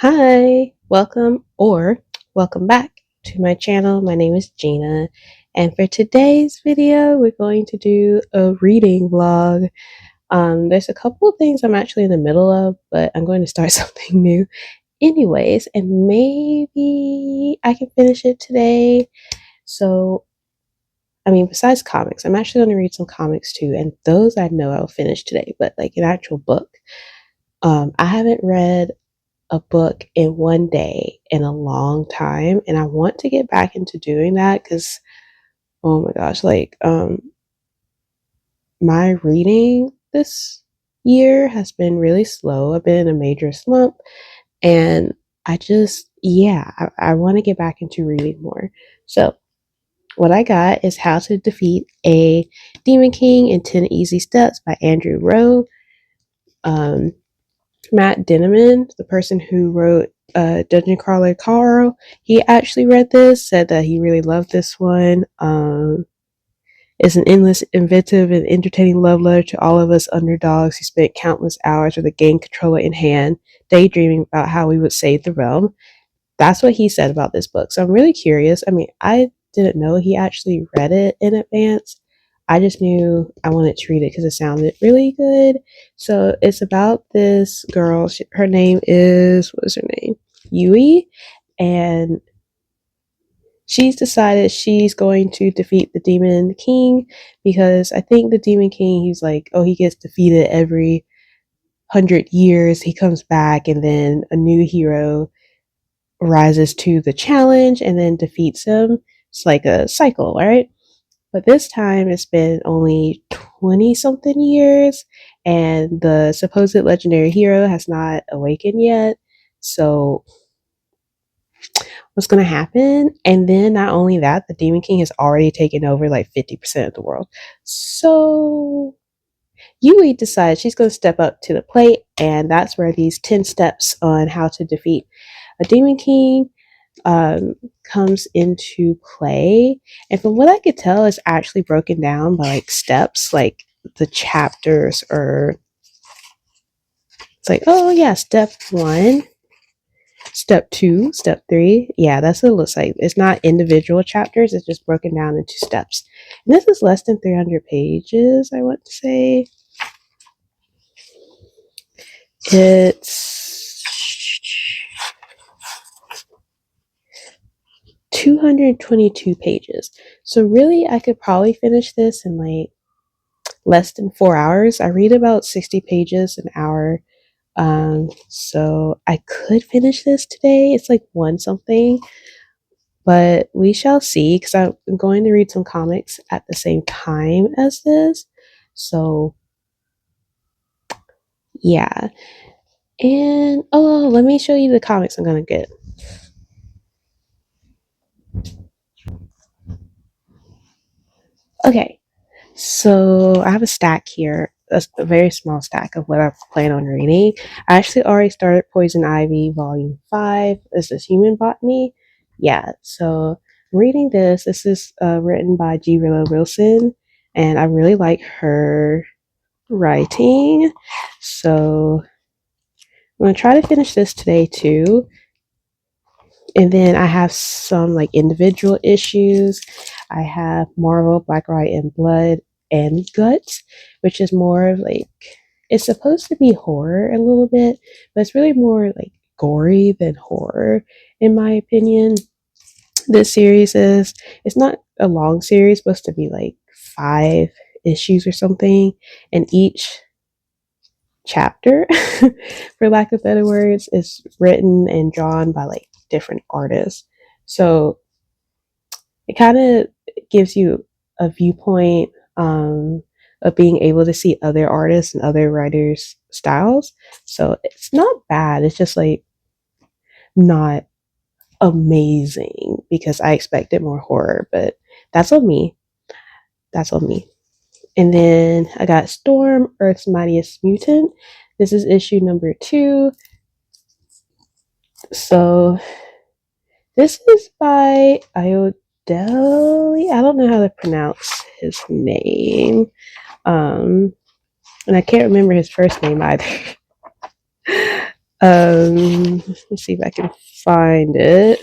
Hi, welcome back to my channel. My name is Gina, and for today's video, we're going to do a reading vlog. There's a couple of things I'm actually in the middle of, but I'm going to start something new anyways, and maybe I can finish it today. So, besides comics, I'm actually going to read some comics too, and those I know I'll finish today, but like an actual book. I haven't read a book in one day in a long time, and I want to get back into doing that because oh my gosh, my reading this year has been really slow. I've been in a major slump, and I want to get back into reading more. So what I got is How to Defeat a Demon King in 10 Easy Steps by Andrew Rowe. um Matt Dinniman, the person who wrote Dungeon Crawler Carl, he actually read this, said that he really loved this one. It's an endless, inventive, and entertaining love letter to all of us underdogs who spent countless hours with a game controller in hand, daydreaming about how we would save the realm. That's what he said about this book. So I'm really curious. I didn't know he actually read it in advance. I just knew I wanted to read it because it sounded really good. So it's about this girl. Her name is, what is her name? Yui. And she's decided she's going to defeat the Demon King because I think the Demon King, he's like, oh, he gets defeated every 100 years. He comes back and then a new hero rises to the challenge and then defeats him. It's like a cycle, right? But this time it's been only 20 something years, and the supposed legendary hero has not awakened yet. So, what's going to happen? And then, not only that, the Demon King has already taken over like 50% of the world. So, Yui decides she's going to step up to the plate, and that's where these 10 steps on how to defeat a Demon King um, comes into play. And from what I could tell, it's actually broken down by like steps, like the chapters are, it's like, oh yeah, step one, step two, step three. Yeah, that's what it looks like. It's not individual chapters, it's just broken down into steps. And this is less than 300 pages, I want to say. It's 222 pages. So really I could probably finish this in like less than 4 hours. I read about 60 pages an hour. So I could finish this today. It's like one something, but we shall see because I'm going to read some comics at the same time as this. So yeah. And oh, let me show you the comics I'm going to get. Okay. So I have a stack here, a very small stack of what I plan on reading. I actually already started Poison Ivy Volume 5. This is Human Botany. Yeah, so I'm reading this. This is written by G. Willow Wilson, and I really like her writing. So I'm going to try to finish this today too. And then I have some like individual issues. I have Marvel, Black, White, and Blood, and Guts, which is more of like, it's supposed to be horror a little bit, but it's really more like gory than horror, in my opinion. This series is, it's not a long series, it's supposed to be like 5 issues or something, and each chapter, for lack of better words, is written and drawn by like different artists. So it kind of gives you a viewpoint of being able to see other artists and other writers' styles. So it's not bad. It's just like not amazing because I expected more horror, but that's on me. That's on me. And then I got Storm, Earth's Mightiest Mutant. This is issue number 2. So this is by Iodeli. I don't know how to pronounce his name. And I can't remember his first name either. Let me see if I can find it.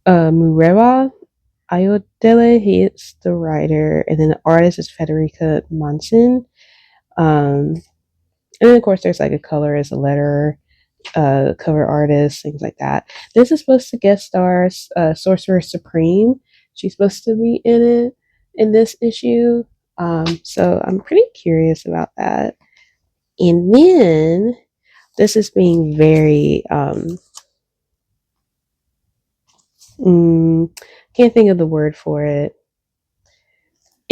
Mureva Ayodele, he is the writer, and then the artist is Federica Monson. And then of course there's like a colorist, a letterer, cover artist, things like that. This is supposed to guest star Sorcerer Supreme. She's supposed to be in it in this issue. So I'm pretty curious about that. And then this is being very can't think of the word for it,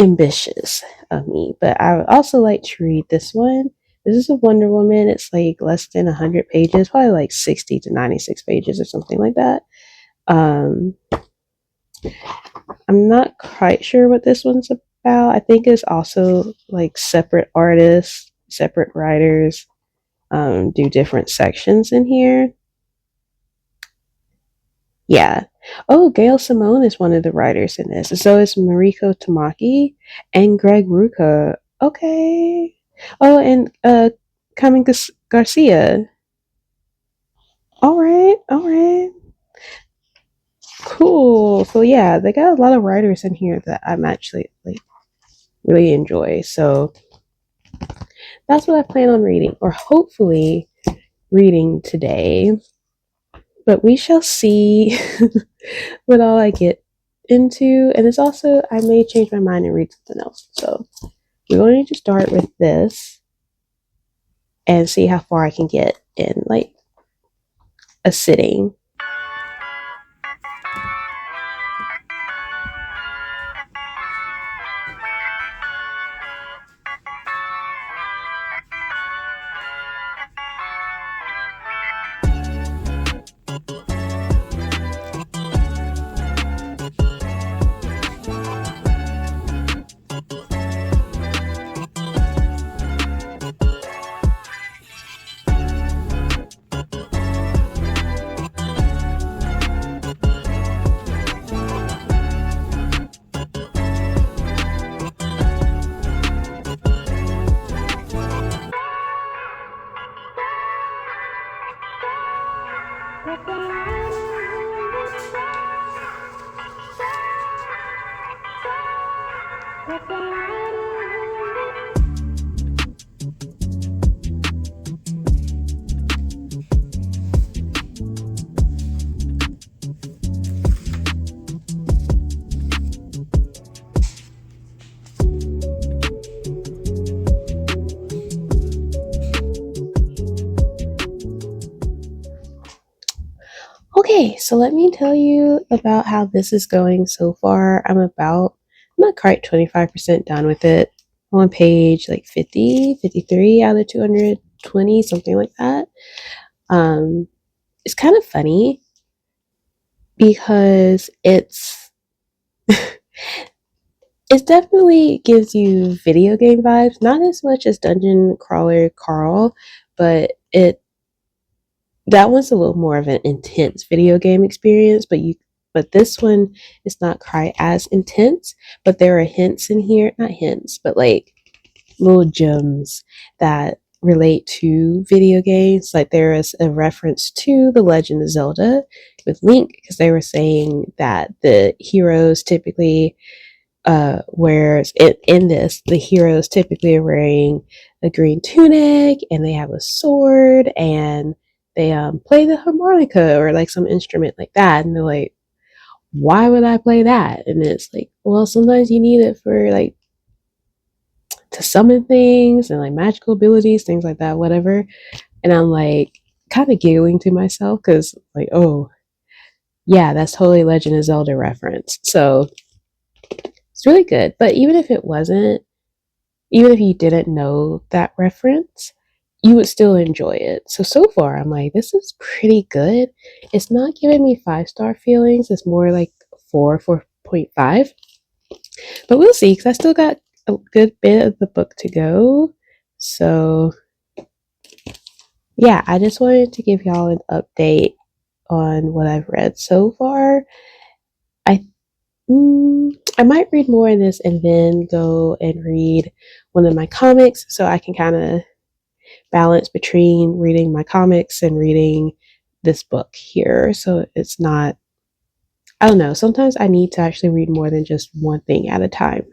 ambitious of me, but I would also like to read this one. This is a Wonder Woman. It's like less than 100 pages, probably like 60 to 96 pages or something like that. um I'm not quite sure what this one's about. I think it's also like separate artists, separate writers, do different sections in here. Yeah. Oh, Gail Simone is one of the writers in this. So is Mariko Tamaki and Greg Rucka. Okay. Oh, and Carmen Garcia. All right, all right. Cool. So yeah, they got a lot of writers in here that I'm actually like really enjoy. So that's what I plan on reading, or hopefully reading today. But we shall see what all I get into. And it's also, I may change my mind and read something else. So we're going to start with this and see how far I can get in like a sitting. Okay, so let me tell you about how this is going so far. I'm not quite 25% done with it. I'm on page like 50, 53 out of 220, something like that. Um, it's kind of funny because it definitely gives you video game vibes, not as much as Dungeon Crawler Carl, but it that one's a little more of an intense video game experience, but this one is not quite as intense, but there are hints in here, not hints, but like little gems that relate to video games. Like there is a reference to The Legend of Zelda with Link, because they were saying that the heroes typically whereas in this, the heroes typically are wearing a green tunic and they have a sword and they play the harmonica or like some instrument like that. And they're like, why would I play that? And it's like, well, sometimes you need it for like to summon things and like magical abilities, things like that, whatever. And I'm like kind of giggling to myself because like, oh, yeah, that's totally Legend of Zelda reference. So it's really good. But even if it wasn't, even if you didn't know that reference, you would still enjoy it. So far, I'm like, this is pretty good. It's not giving me 5-star feelings. It's more like 4.5. But we'll see, because I still got a good bit of the book to go. So, yeah, I just wanted to give y'all an update on what I've read so far. I I might read more in this and then go and read one of my comics so I can kind of balance between reading my comics and reading this book here. So it's not, I don't know, sometimes I need to actually read more than just one thing at a time.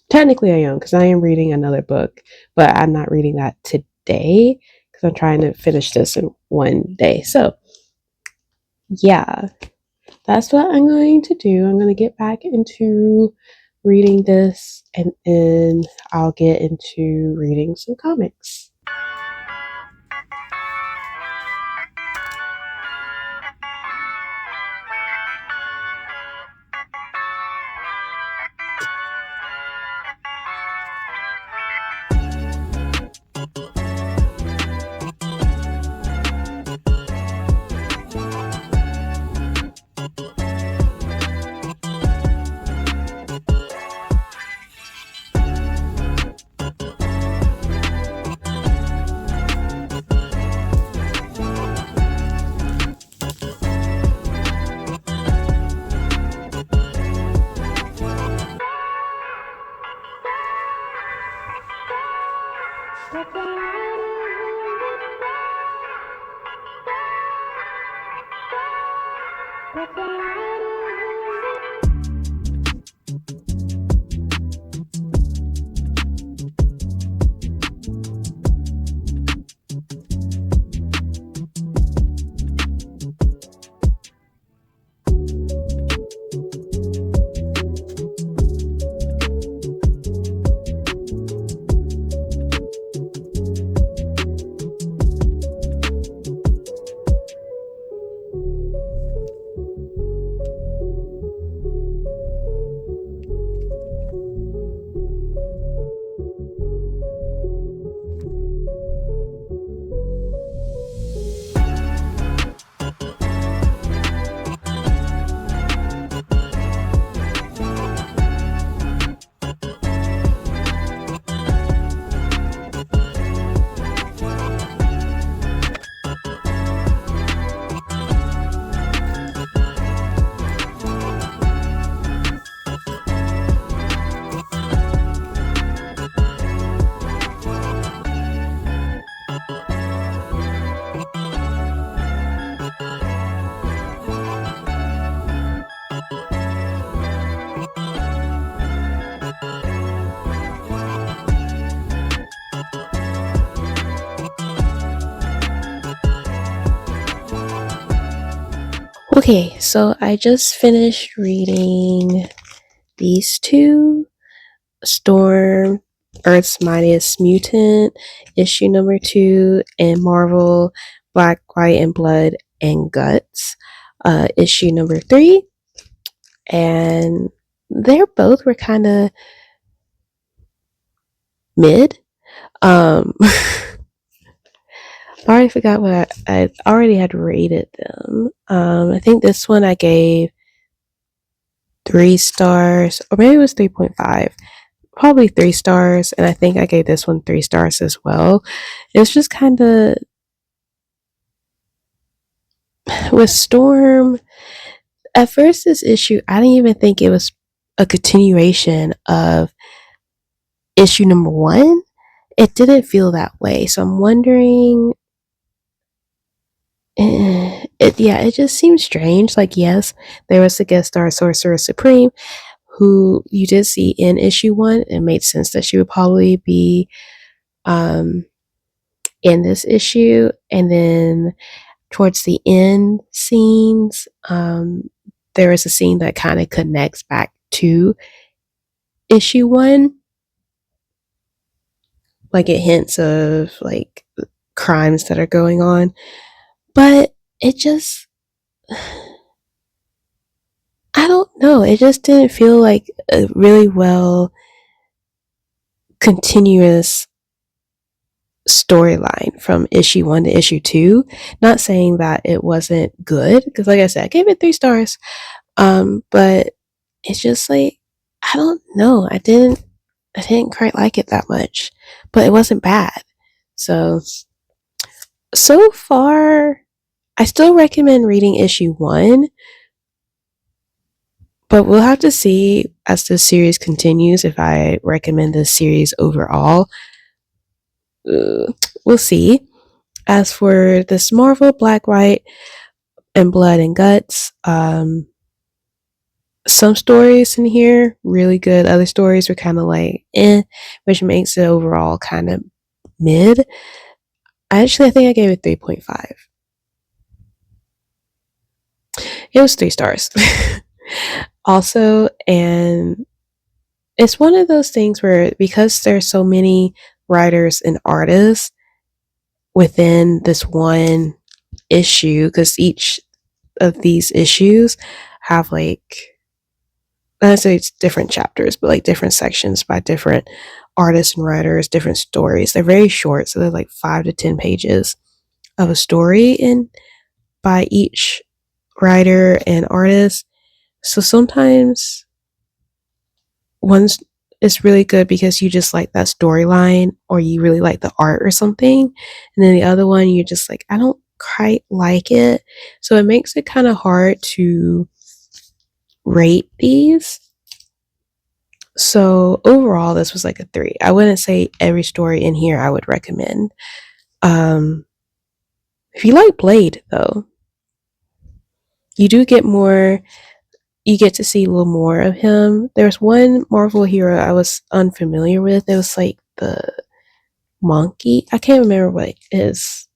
Technically, I am because I am reading another book, but I'm not reading that today because I'm trying to finish this in one day. So, yeah, that's what I'm going to do. I'm going to get back into reading this and then I'll get into reading some comics. Okay, so I just finished reading these two: Storm, Earth's Mightiest Mutant, issue number 2, and Marvel, Black, White, and Blood and Guts, issue number 3. And they're both were kind of mid. I already forgot what I already had rated them. I think this one I gave 3 stars, or maybe it was 3.5. Probably 3 stars, and I think I gave this one 3 stars as well. It's just kind of with Storm. At first, this issue, I didn't even think it was a continuation of issue number 1. It didn't feel that way, so I'm wondering. It just seems strange. Like, yes, there was a guest star Sorcerer Supreme, who you did see in issue 1. It made sense that she would probably be in this issue, and then towards the end scenes, there is a scene that kind of connects back to issue 1. Like, it hints of like crimes that are going on, but it just, I don't know, it just didn't feel like a really well continuous storyline from issue 1 to issue 2. Not saying that it wasn't good, because like I said, I gave it 3 stars. But it's just like, I don't know, I didn't quite like it that much, but it wasn't bad. So far, I still recommend reading issue 1, but we'll have to see as the series continues if I recommend this series overall. we'll see. As for this Marvel Black, White, and Blood and Guts, some stories in here really good. Other stories were kind of like which makes it overall kind of mid. I think I gave it 3.5. It was 3 stars. Also, and it's one of those things where because there's so many writers and artists within this one issue, because each of these issues have like, I say it's different chapters, but like different sections by different artists and writers, different stories. They're very short, so they're like 5 to 10 pages of a story in by each writer and artist. So sometimes one's is really good because you just like that storyline or you really like the art or something. And then the other one, you're just like, I don't quite like it. So it makes it kind of hard to rate these. So overall, this was like a 3. I wouldn't say every story in here I would recommend. If you like Blade, though, you do get more. You get to see a little more of him. There's one Marvel hero I was unfamiliar with. It was like the monkey. I can't remember what his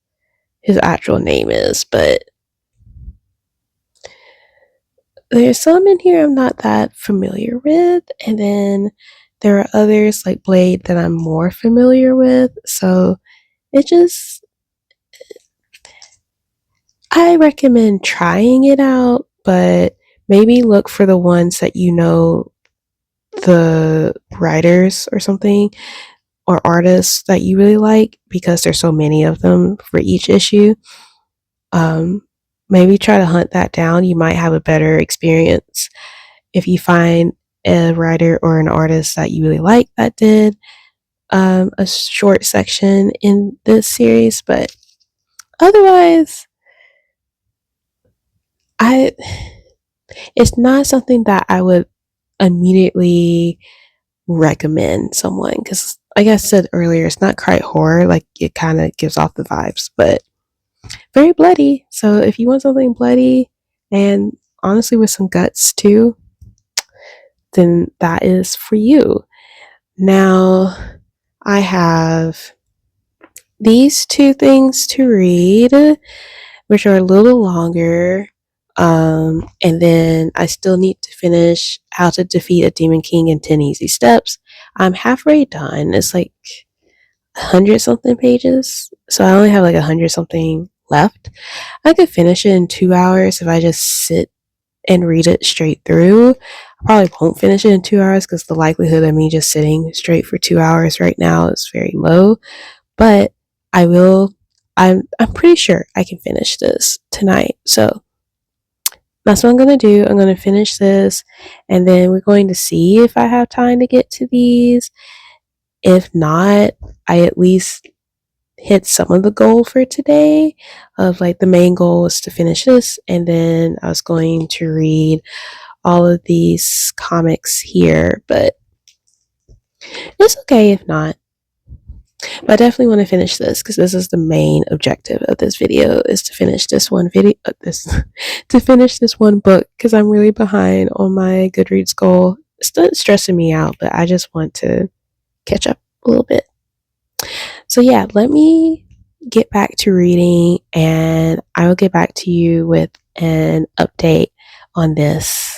actual name is, but there's some in here I'm not that familiar with, and then there are others like Blade that I'm more familiar with. So it just, I recommend trying it out, but maybe look for the ones that you know the writers or something or artists that you really like because there's so many of them for each issue. Um, Maybe try to hunt that down. You might have a better experience if you find a writer or an artist that you really like that did a short section in this series. But otherwise, I it's not something that I would immediately recommend someone because, like I said earlier, it's not quite horror. Like it kind of gives off the vibes, but very bloody. So if you want something bloody and honestly with some guts too, then that is for you. Now, I have these 2 things to read, which are a little longer. And then I still need to finish How to Defeat a Demon King in 10 Easy Steps. I'm halfway done. It's like 100 something pages. So I only have like 100 something left. I could finish it in 2 hours if I just sit and read it straight through. I probably won't finish it in 2 hours because the likelihood of me just sitting straight for 2 hours right now is very low. But I will. I'm pretty sure I can finish this tonight. So that's what I'm gonna do. I'm gonna finish this, and then we're going to see if I have time to get to these. If not, I at least hit some of the goal for today of like the main goal is to finish this, and then I was going to read all of these comics here, but it's okay if not. But I definitely want to finish this because this is the main objective of this video is to finish this one video to finish this one book because I'm really behind on my Goodreads goal. It's not stressing me out, but I just want to catch up a little bit. So yeah, let me get back to reading and I will get back to you with an update on this.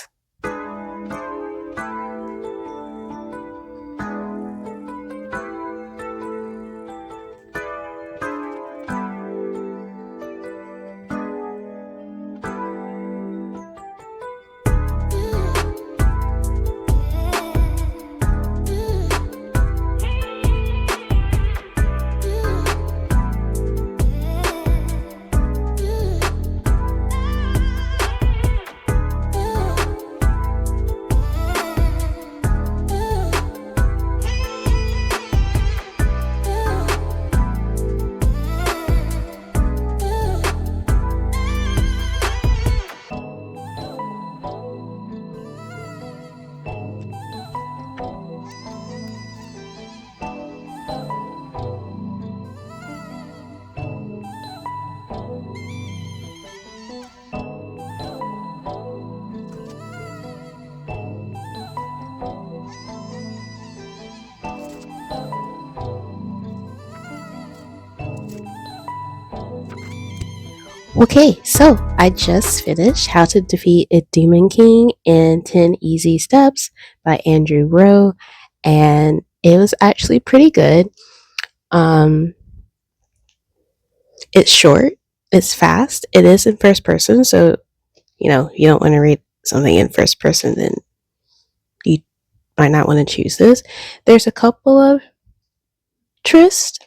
Okay, so I just finished How to Defeat a Demon King in 10 Easy Steps by Andrew Rowe, and it was actually pretty good. Um, it's short, it's fast, it is in first person, so you don't want to read something in first person, then you might not want to choose this. There's a couple of twists.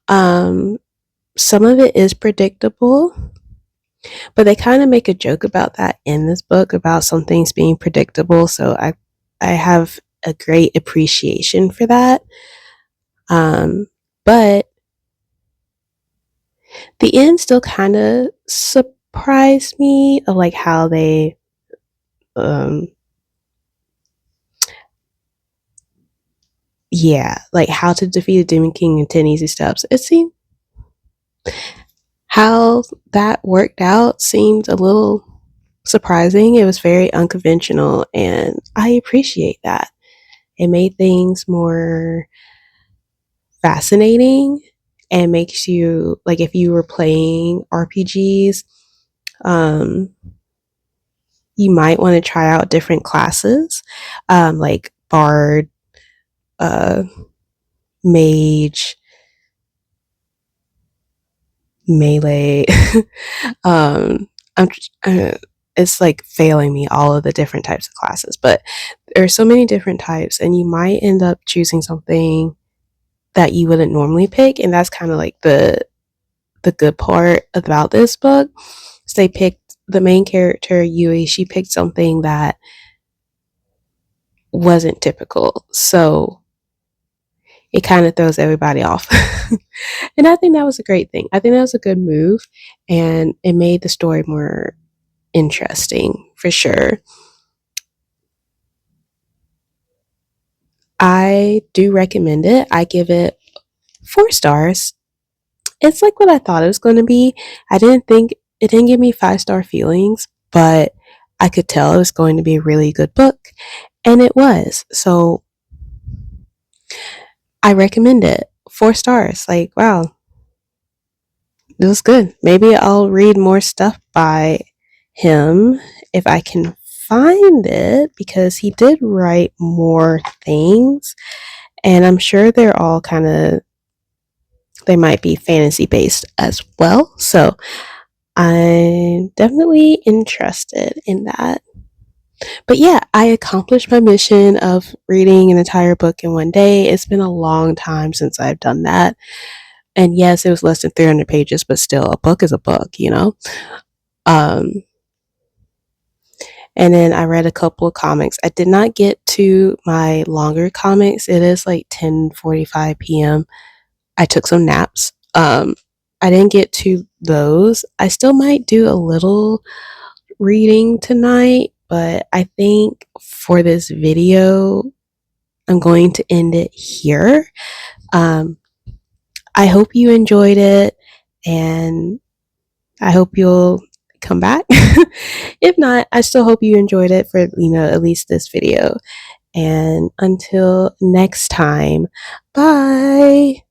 Um, some of it is predictable, but they kind of make a joke about that in this book about some things being predictable. So I have a great appreciation for that. But the end still kind of surprised me of like how they um yeah, like how to defeat a demon king in 10 easy steps. It seemed how that worked out seemed a little surprising. It was very unconventional, and I appreciate that. It made things more fascinating and makes you like if you were playing RPGs, um, you might want to try out different classes, like bard, uh, mage, melee. um, I'm, uh, it's like failing me all of the different types of classes, but there are so many different types, and you might end up choosing something that you wouldn't normally pick, and that's kind of like the good part about this book is they picked the main character Yui. She picked something that wasn't typical, so it kind of throws everybody off. And I think that was a great thing. I think that was a good move, and it made the story more interesting for sure. I do recommend it. I give it 4 stars. It's like what I thought it was going to be. I didn't think it didn't give me 5-star feelings, but I could tell it was going to be a really good book, and it was. So I recommend it. 4 stars. Like, wow, it was good. Maybe I'll read more stuff by him if I can find it because he did write more things, and I'm sure they're all kind of they might be fantasy based as well. So I'm definitely interested in that. But yeah, I accomplished my mission of reading an entire book in one day. It's been a long time since I've done that. And yes, it was less than 300 pages, but still, a book is a book. Um, and then I read a couple of comics. I did not get to my longer comics. It is like 10:45 p.m. I took some naps. I didn't get to those. I still might do a little reading tonight, but I think for this video, I'm going to end it here. Um, I hope you enjoyed it, and I hope you'll come back. If not, I still hope you enjoyed it for, at least this video. And until next time, bye.